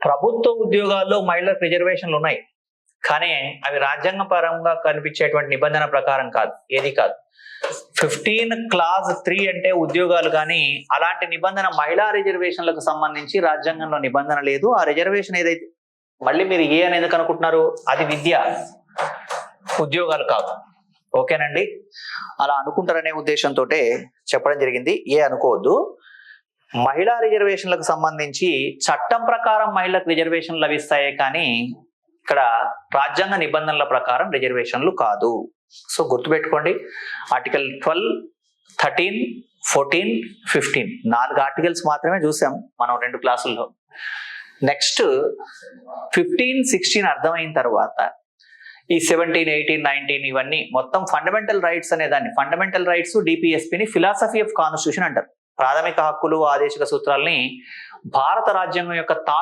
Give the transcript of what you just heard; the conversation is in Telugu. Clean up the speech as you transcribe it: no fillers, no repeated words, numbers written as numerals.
ప్రభుత్వ ఉద్యోగాల్లో మహిళలకు రిజర్వేషన్లు ఉన్నాయి, కానీ అవి రాజ్యాంగ పరంగా కనిపించేటువంటి నిబంధన ప్రకారం కాదు, ఏది కాదు. 15 క్లాజ్ 3 అంటే ఉద్యోగాలు, కానీ అలాంటి నిబంధన మహిళా రిజర్వేషన్లకు సంబంధించి రాజ్యాంగంలో నిబంధన లేదు. ఆ రిజర్వేషన్ ఏదైతే, మళ్ళీ మీరు ఏ అని ఎందుకు అనుకుంటున్నారు, అది విద్య, ఉద్యోగాలు కాదు. ఓకేనండి, అలా అనుకుంటారనే ఉద్దేశంతో చెప్పడం జరిగింది. ఏ అనుకోవద్దు. మహిళా రిజర్వేషన్లకు సంబంధించి చట్టం ప్రకారం మహిళలకు రిజర్వేషన్లు లభిస్తాయే కానీ ఇక్కడ రాజ్యాంగ నిబంధనల ప్రకారం రిజర్వేషన్లు కాదు. సో గుర్తుపెట్టుకోండి, ఆర్టికల్ 12, 13, 14, 15 4 ఆర్టికల్స్ మాత్రమే చూసాం మనం 2 క్లాసుల్లో. నెక్స్ట్ 15, 16 అర్థమైన తర్వాత ఈ 17, 18, 19 ఇవన్నీ మొత్తం ఫండమెంటల్ రైట్స్ అనే దాన్ని, ఫండమెంటల్ రైట్స్ డిపిఎస్పిని ఫిలాసఫీ ఆఫ్ కాన్స్టిట్యూషన్ అంటారు. ప్రాథమిక హక్కులు ఆదేశిక సూత్రాలని భారత రాజ్యాంగం యొక్క